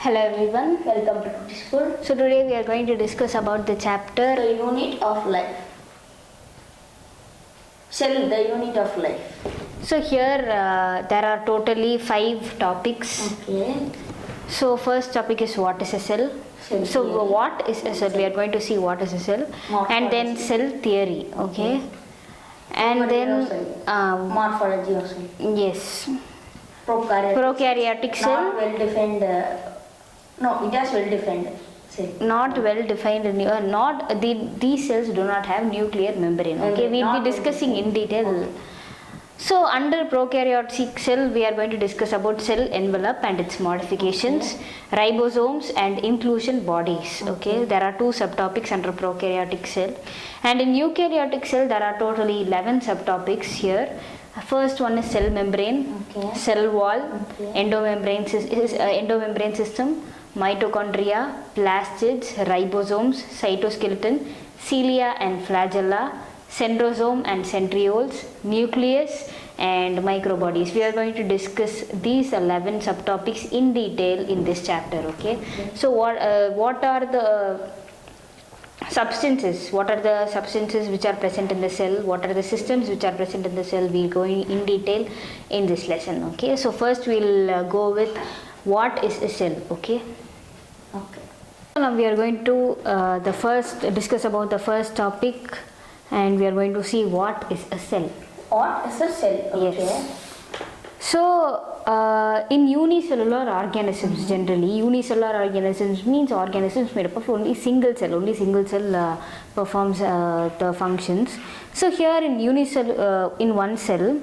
Hello everyone. Welcome to Tutti School. So today we are going to discuss about the chapter The unit of life. Cell, the unit of life. So here there are totally 5 topics. Okay. So first topic is what is a cell. Cell So theory. what is a cell? We are going to see what is a cell and then Morphology. cell theory. Okay. And then Morphology of cell. yes, Prokaryotic. prokaryotic cell. Not well defined. No, it has well defined cell. Not well defined, these cells do not have nuclear membrane. Okay, we'll Not be well discussing in defined. detail. Okay. So under prokaryotic cell we are going to discuss about cell envelope and its modifications, ribosomes and inclusion bodies. Okay, there are 2 subtopics under prokaryotic cell, and in eukaryotic cell there are totally 11 subtopics here. First one is cell membrane, Okay. cell wall, Okay. endomembrane system, mitochondria, plastids, ribosomes, cytoskeleton, cilia and flagella, centrosome and centrioles, nucleus and microbodies. We are going to discuss these 11 subtopics in detail in this chapter. Okay. So what are the substances? What are the substances which are present in the cell? What are the systems which are present in the cell? We'll go in detail in this lesson. Okay. So first we'll go with what is a cell. Okay. Okay. Now we are going to discuss about the first topic, and we are going to see what is a cell. What is a cell? Okay. Yes. So in unicellular organisms, generally unicellular organisms means organisms made up of only single cell. Only single cell performs the functions. So here in one cell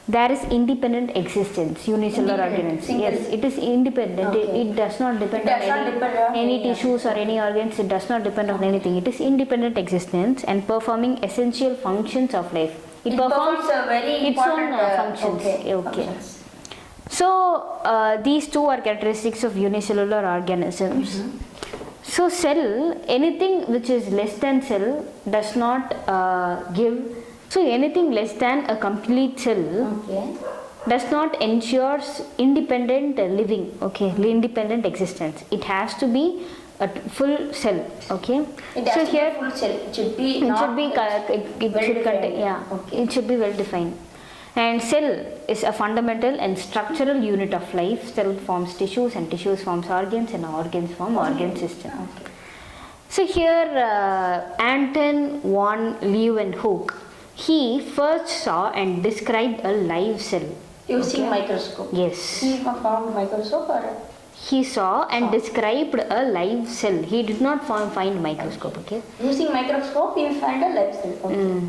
there is independent existence. Unicellular organisms. Yes, it is independent. Okay. It does not depend It does on not depend on any any tissues or any organs. It does not depend on anything. It is independent existence and performing essential functions of life. It performs a very its own important functions. Okay. functions. So these 2 are characteristics of unicellular organisms. So cell, anything which is less than cell does not give. So anything less than a complete cell Okay. does not ensures independent living. Okay, independent existence. It has to be a full cell. Okay. It has So to be here full cell. It should be it not should be well should contain, defined. yeah, Okay. it should be well defined. And cell is a fundamental and structural unit of life. Cell forms tissues and tissues forms organs and organs form organ system. Okay. So here Anton von Leeuwenhoek, he first saw and described a live cell. Using microscope. Yes, He found microscope or he saw and described a live cell. He did not find microscope. Okay. using microscope you find a live cell. Okay.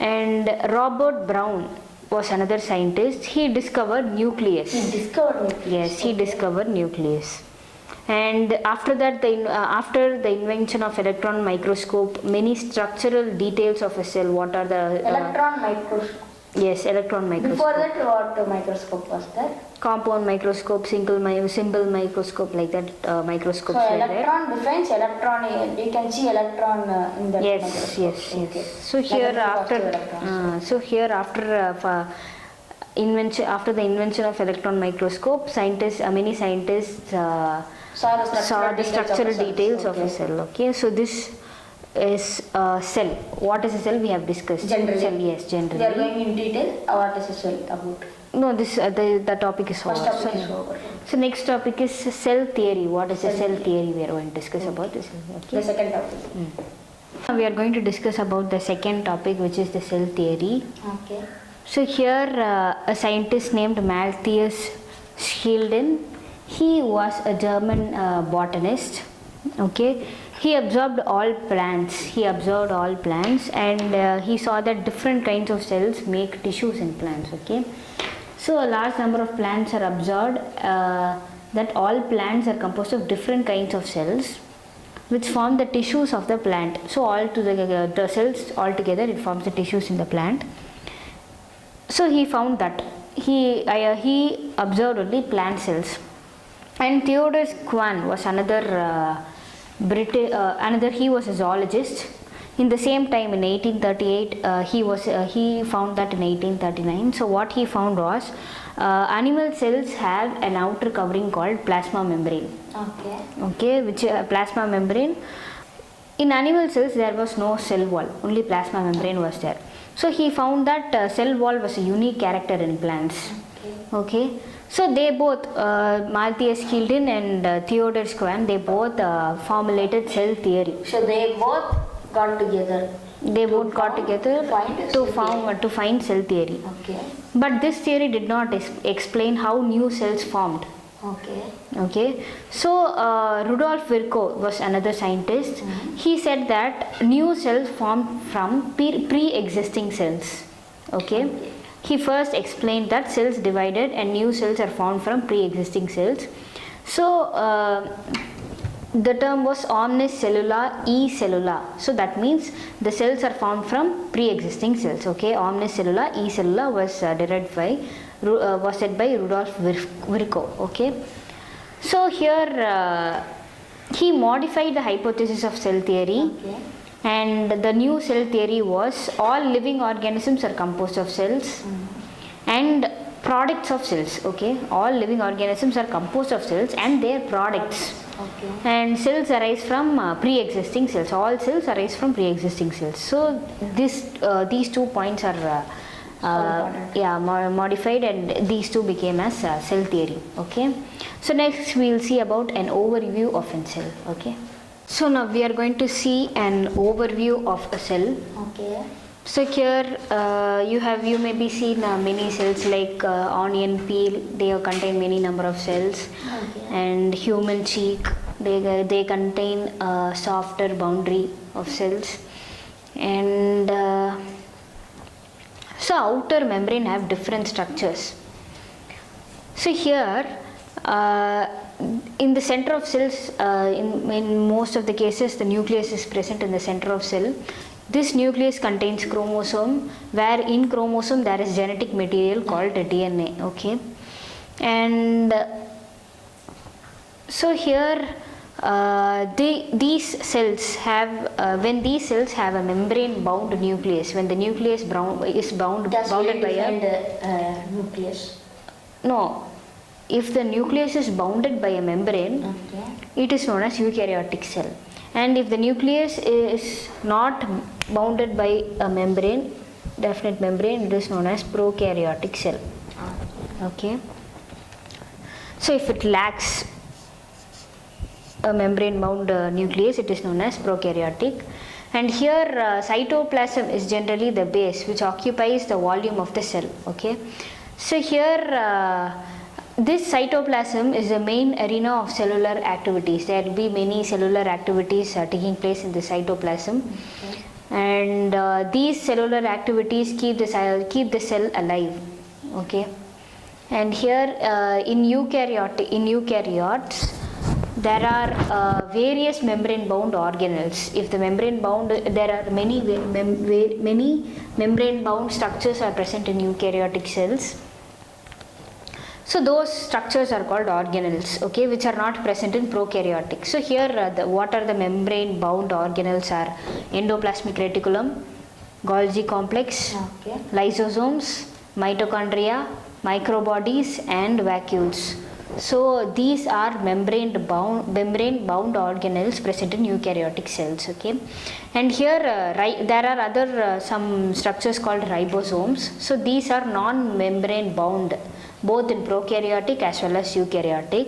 And Robert Brown was another scientist. He discovered nucleus. He discovered nucleus. Yes, he discovered nucleus. And after that, after the invention of electron microscope, many structural details of a cell. What are the Electron microscope. yes, electron microscope. Before that, what microscope was there? Compound microscope, simple microscope, like that. Microscopes So were there. electron defines electron. You can see electron in that Yes, microscope. yes, Okay. yes. So That here is the first after, after the invention of electron microscope, many scientists saw the structural details of a cell. Okay, so this is a cell. What is a cell? We have discussed. Generally. Cell, yes, They are generally. going in detail. What is a cell about? No, this the topic is over. First topic is over. So next topic is cell theory. What is a cell theory? We are going to discuss about this. Okay. The second topic. Now we are going to discuss about the second topic, which is the cell theory. Okay. So here a scientist named Malthius Schilden, he was a German botanist. Okay, he observed all plants. And he saw that different kinds of cells make tissues in plants. Okay, so a large number of plants are observed that all plants are composed of different kinds of cells, which form the tissues of the plant. So all together, the cells all together, it forms the tissues in the plant. So he found that he observed only plant cells. And Theodor Schwann was another he was a zoologist. In the same time, in 1838, he found that in 1839. So what he found was Animal cells have an outer covering called plasma membrane. Okay. Okay, which plasma membrane. In animal cells there was no cell wall, only plasma membrane was there. So he found that cell wall was a unique character in plants. Okay. So they both, Matthias Kilden and Theodor Schwann, they both formulated cell theory. So they both got together. They both got together to find cell theory. Okay. But this theory did not explain how new cells formed. Okay. Okay, so Rudolf Virchow was another scientist. He said that new cells formed from pre-existing cells. Okay, he first explained that cells divided and new cells are formed from pre-existing cells. So the term was omnis cellula e cellula. So that means the cells are formed from pre-existing cells. Okay, omnis cellula e cellula was derived by was said by Rudolf Virchow. Okay, so here he modified the hypothesis of cell theory. Okay. And the new cell theory was all living organisms are composed of cells and products of cells. Okay, all living organisms are composed of cells and their products. Okay. And cells arise from pre-existing cells. All cells arise from pre-existing cells. So these 2 points are modified, and these two became as cell theory. Okay, so next we will see about an overview of a cell. Okay, so now we are going to see an overview of a cell. Okay. So here you may be seen many cells like onion peel. They contain many number of cells. Okay. And human cheek, they contain a softer boundary of cells. And so outer membrane have different structures. So here in the center of cells, in most of the cases the nucleus is present in the center of cell. This nucleus contains chromosome, where in chromosome there is genetic material called DNA. Okay, and so here these cells have when these cells have a membrane bound nucleus, when the nucleus is bounded by a nucleus. No, if the nucleus is bounded by a membrane, Okay. it is known as eukaryotic cell. And if the nucleus is not bounded by a membrane, definite membrane, it is known as prokaryotic cell. Okay, so if it lacks a membrane bound nucleus, it is known as prokaryotic. And here cytoplasm is generally the base which occupies the volume of the cell. Okay, so here this cytoplasm is the main arena of cellular activities. There will be many cellular activities taking place in the cytoplasm. Okay. And these cellular activities keep the cell alive. Okay, and here in eukaryotes there are various membrane bound organelles. If the membrane bound, there are many membrane bound structures are present in eukaryotic cells. So those structures are called organelles, okay, which are not present in prokaryotic. So here what are the membrane bound organelles are endoplasmic reticulum, Golgi complex, Okay. lysosomes, mitochondria, microbodies and vacuoles. So these are membrane bound organelles present in eukaryotic cells. Okay, and here there are other some structures called ribosomes. So these are non-membrane bound, both in prokaryotic as well as eukaryotic,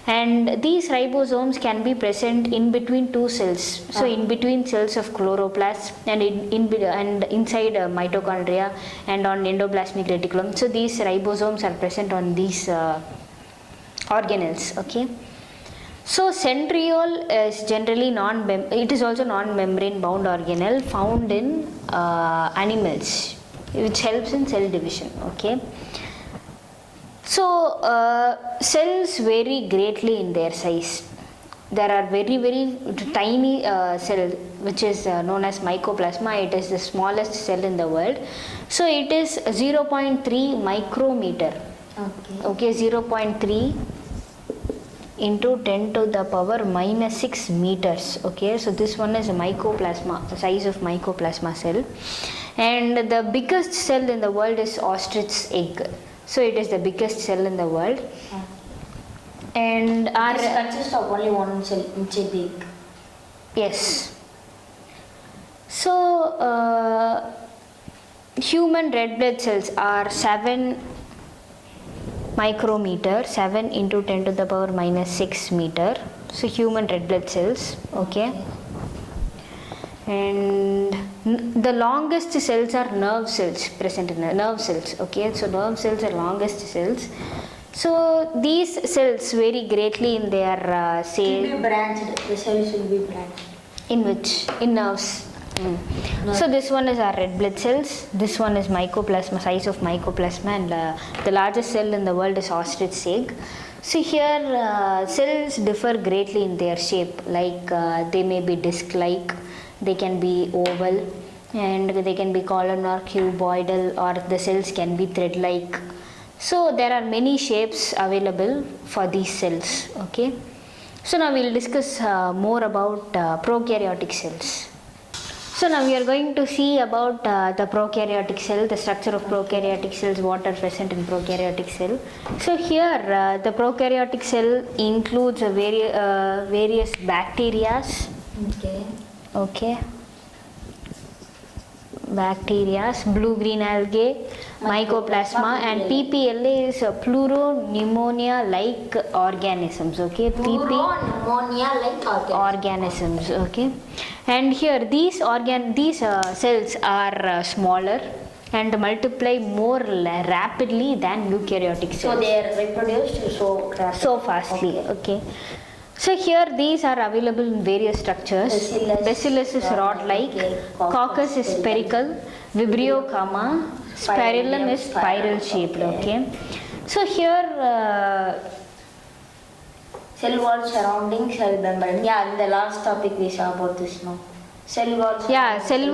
and these ribosomes can be present in between two cells. So in between cells of chloroplast and inside mitochondria and on endoplasmic reticulum. So these ribosomes are present on these organelles. Okay, so centriole is generally it is also non-membrane bound organelle found in animals, which helps in cell division. Okay, so cells vary greatly in their size. There are very tiny cell which is known as mycoplasma. It is the smallest cell in the world. So it is 0.3 micrometer. Okay, 0.3 into 10 to the power minus 6 meters. Okay, so this one is a mycoplasma, the size of mycoplasma cell. And the biggest cell in the world is ostrich egg. So it is the biggest cell in the world. And our This consists of only one cell, which is big. yes. So human red blood cells are 7 micrometer, 7 into 10 to the power minus 6 meter. So human red blood cells, okay. And the longest cells are nerve cells present in the nerve cells, okay. So nerve cells are longest cells. So these cells vary greatly in their It will be branched. The cells will be branched. in which? In nerves. So this one is our red blood cells. This one is mycoplasma, size of mycoplasma, and the largest cell in the world is ostrich egg. So here cells differ greatly in their shape. Like they may be disc-like, they can be oval, and they can be column or cuboidal, or the cells can be thread-like. So there are many shapes available for these cells. Okay. So now we will discuss more about prokaryotic cells. So now we are going to see about the prokaryotic cell, the structure of prokaryotic cells, what are present in prokaryotic cell. So here the prokaryotic cell includes various bacterias. Okay. Okay. Bacterias, blue-green algae, mycoplasma, and PPLA is pleuropneumonia-like organisms. Okay, Pneumonia-like organisms. Okay, and here these cells are smaller and multiply more rapidly than eukaryotic cells. So they are reproduced so fastly. Okay. So here these are available in various structures. Bacillus is rod-like, coccus is spherical, Vibrio comma, spirillum is spiral shaped. Okay. So here cell wall surrounding cell membrane. Yeah, in the last topic we saw about this now. Cell wall. yeah, cell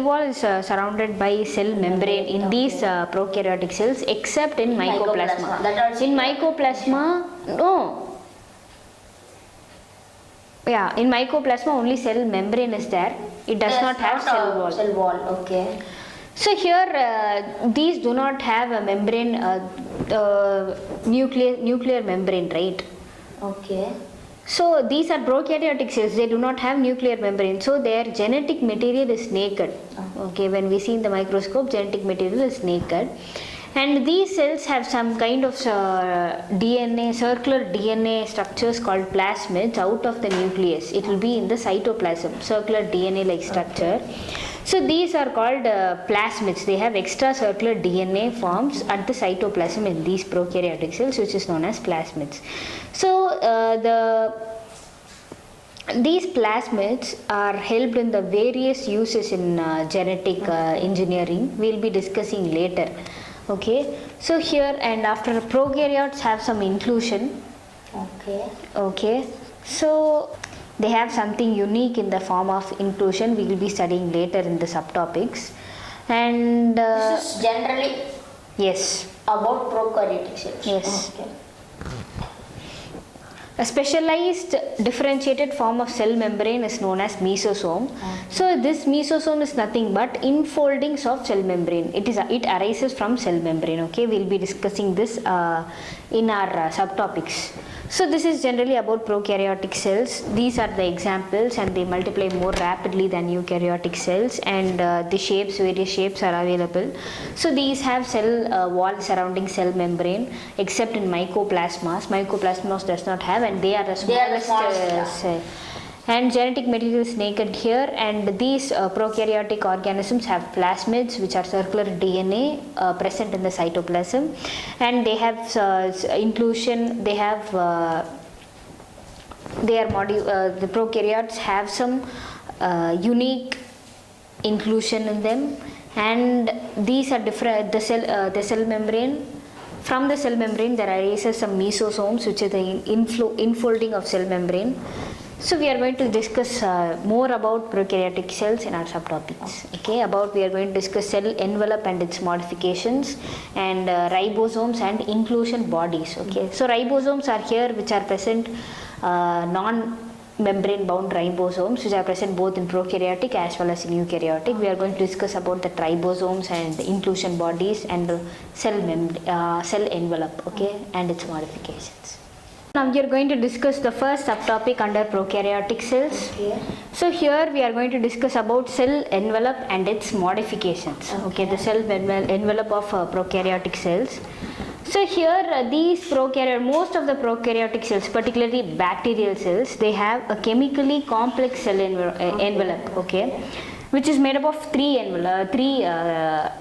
wall is surrounded by cell membrane in these prokaryotic cells, except in mycoplasma. In mycoplasma, no. Yeah, in mycoplasma only cell membrane is there. It does not have cell wall. Cell wall, okay. So here these do not have a membrane, nuclear membrane, right? Okay. So these are prokaryotic cells. They do not have nuclear membrane. So their genetic material is naked. Okay, when we see in the microscope, genetic material is naked. And these cells have some kind of DNA, circular DNA structures called plasmids out of the nucleus. It will be in the cytoplasm, circular DNA like structure. So these are called plasmids. They have extracircular DNA forms at the cytoplasm in these prokaryotic cells, which is known as plasmids. So these plasmids are helped in the various uses in genetic engineering. We will be discussing later. Okay, so here and after prokaryotes have some inclusion. Okay, so they have something unique in the form of inclusion. We will be studying later in the subtopics. And this is generally yes, about prokaryotic cells. Yes. Okay. a specialized differentiated form of cell membrane is known as mesosome. So this mesosome is nothing but infoldings of cell membrane. It arises from cell membrane. Okay, we'll be discussing this in our subtopics. So this is generally about prokaryotic cells. These are the examples, and they multiply more rapidly than eukaryotic cells, and the shapes, various shapes are available. So these have cell wall surrounding cell membrane, except in mycoplasmas. Mycoplasmas does not have, and they are the smallest cell. And genetic material is naked here, and these prokaryotic organisms have plasmids, which are circular DNA present in the cytoplasm, and they have inclusion. They have the prokaryotes have some unique inclusion in them, and these are different. The cell membrane. From the cell membrane, there arises some mesosomes, which is the infolding of cell membrane. So we are going to discuss more about prokaryotic cells in our subtopics. Okay, we are going to discuss cell envelope and its modifications, and ribosomes and inclusion bodies. Okay, so ribosomes are here, which are present membrane bound ribosomes which are present both in prokaryotic as well as in eukaryotic. We are going to discuss about the ribosomes and the inclusion bodies and the cell envelope, okay, and its modifications. Now we are going to discuss the first subtopic under prokaryotic cells. Okay. So here we are going to discuss about cell envelope and its modifications. Okay, the cell envelope of prokaryotic cells. So here most of the prokaryotic cells, particularly bacterial cells, they have a chemically complex cell envelope, okay, which is made up of three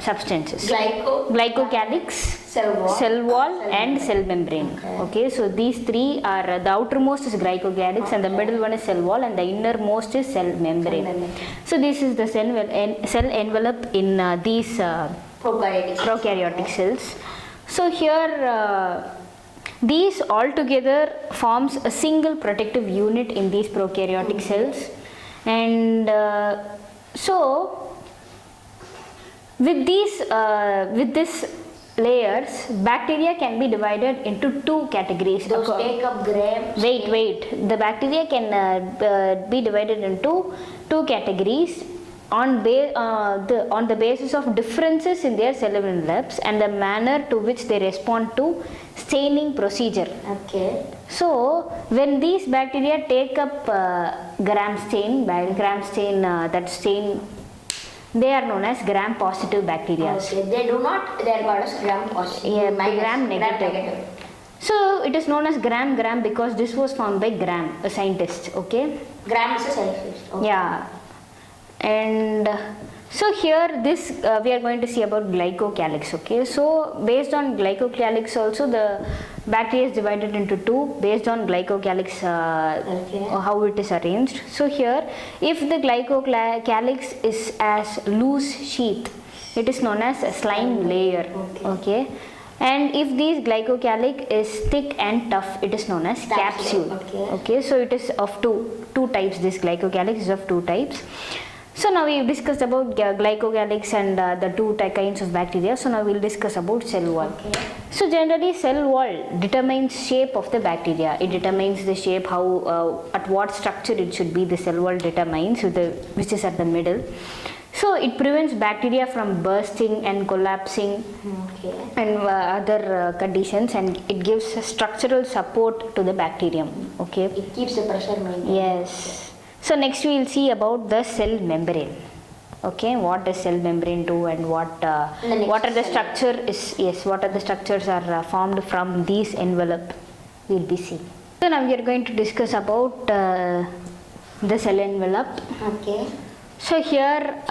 substances: glycocalyx, cell wall, and cell membrane. Okay, so these three are, the outermost is glycocalyx, and the middle one is cell wall, and the innermost is cell membrane. So this is the cell envelope in these prokaryotic cells. So here these all together forms a single protective unit in these prokaryotic cells, and so with this layers, bacteria can be divided into two categories. Those take up grams. Wait. The bacteria can be divided into two categories on the basis of differences in their cell envelopes and the manner to which they respond to staining procedure. Okay. So when these bacteria take up gram stain, that stain, they are known as gram positive bacteria. Okay. They are called as gram positive. Yeah, gram negative. So it is known as gram because this was found by Gram, a scientist. Okay. Gram is a scientist. Okay. Yeah. And so here we are going to see about glycocalyx. Okay, so based on glycocalyx also the bacteria is divided into two based on glycocalyx how it is arranged. So here, if the glycocalyx is as loose sheath, it is known as a slime layer. Okay. And if this glycocalyx is thick and tough, it is known as capsule. Okay, so it is of two types. This glycocalyx is of two types. So now we discussed about glycocalyx and the two kinds of bacteria. So now we will discuss about cell wall. Okay. So generally cell wall determines shape of the bacteria. It determines the shape, how at what structure it should be. The cell wall determines which is at the middle. So it prevents bacteria from bursting and collapsing and other conditions, and it gives structural support to the bacterium. Okay. It keeps the pressure maintained. Yes. So next we will see about the cell membrane. Okay, what does cell membrane do and what are the structures are formed from these envelope we will be seeing. So now we are going to discuss about the cell envelope. Okay. So here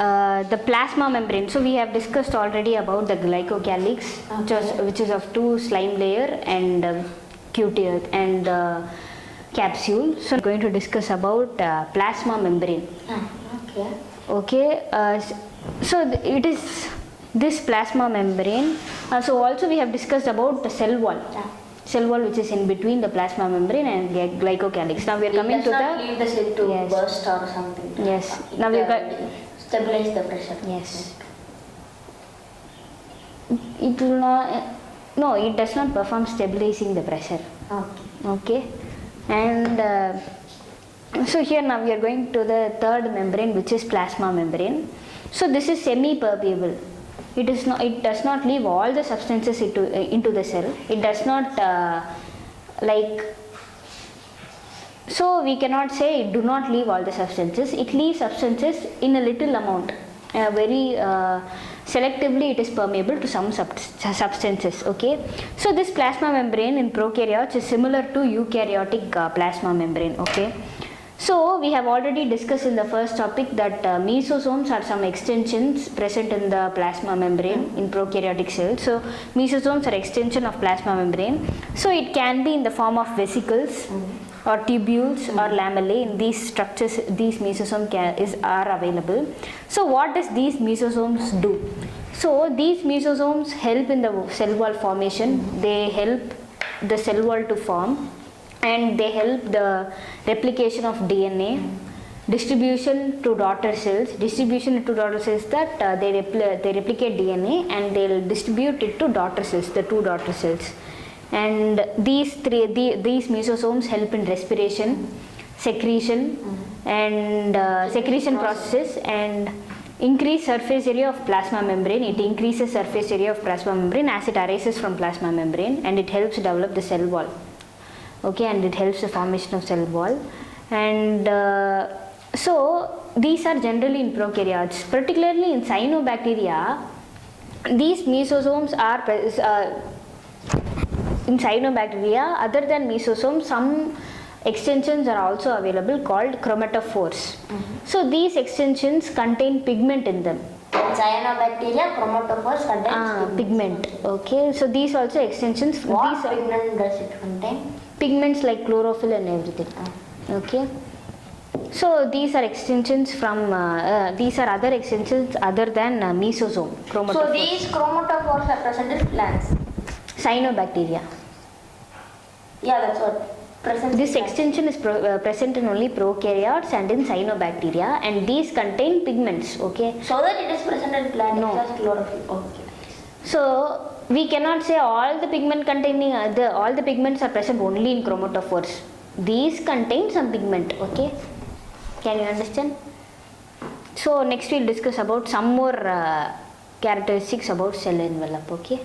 the plasma membrane. So we have discussed already about the glycocalyx, which is of two slime layer and cuticle and capsule. So I'm going to discuss about plasma membrane. Okay. So it is this plasma membrane. So also we have discussed about the cell wall. Cell wall which is in between the plasma membrane and glycocalyx. Now we are coming to the leave the cell to burst or something. Yes. Now we got stabilize the pressure. Yes. It will not. No, it does not perform stabilizing the pressure. Okay. And so here now we are going to the third membrane, which is plasma membrane. So this is semi-permeable. It does not leave all the substances into the cell. It does not so we cannot say it do not leave all the substances. It leaves substances in a little amount. Very selectively it is permeable to some substances. Okay. So this plasma membrane in prokaryotes is similar to eukaryotic plasma membrane. Okay. So we have already discussed in the first topic that mesosomes are some extensions present in the plasma membrane in prokaryotic cells. So mesosomes are extension of plasma membrane. So it can be in the form of vesicles or tubules or lamellae. In these structures, these mesosomes are available. So what does these mesosomes do? So these mesosomes help in the cell wall formation. They help the cell wall to form, and they help the replication of DNA, distribution to daughter cells. Distribution to daughter cells that they replicate DNA and they'll distribute it to daughter cells, the two daughter cells. And these mesosomes help in respiration, secretion and secretion processes and increase surface area of plasma membrane. It increases surface area of plasma membrane as it arises from plasma membrane, and it helps develop the cell wall. Okay, and it helps the formation of cell wall. And so these are generally in prokaryotes. Particularly in cyanobacteria, these mesosomes are in cyanobacteria. Other than mesosomes, some extensions are also available called chromatophores. So these extensions contain pigment in them. In cyanobacteria, chromatophores contain Pigment. Okay, so these also extensions. What These are pigment does it contain? pigments like chlorophyll and everything. Okay, so these are extensions from these are other extensions other than mesosome So chromatophores. these chromatophores are present in plants. Cyanobacteria. Yeah, that's what. Present This in plants. extension is present in only prokaryotes and in cyanobacteria, and these contain pigments. Okay, So that it is present in plant. No. It has chlorophyll. Okay. so we cannot say all the pigment containing all the pigments are present only in chromatophores. These contain some pigment. Okay, can you understand? So next we'll discuss about some more characteristics about cell envelope. Okay.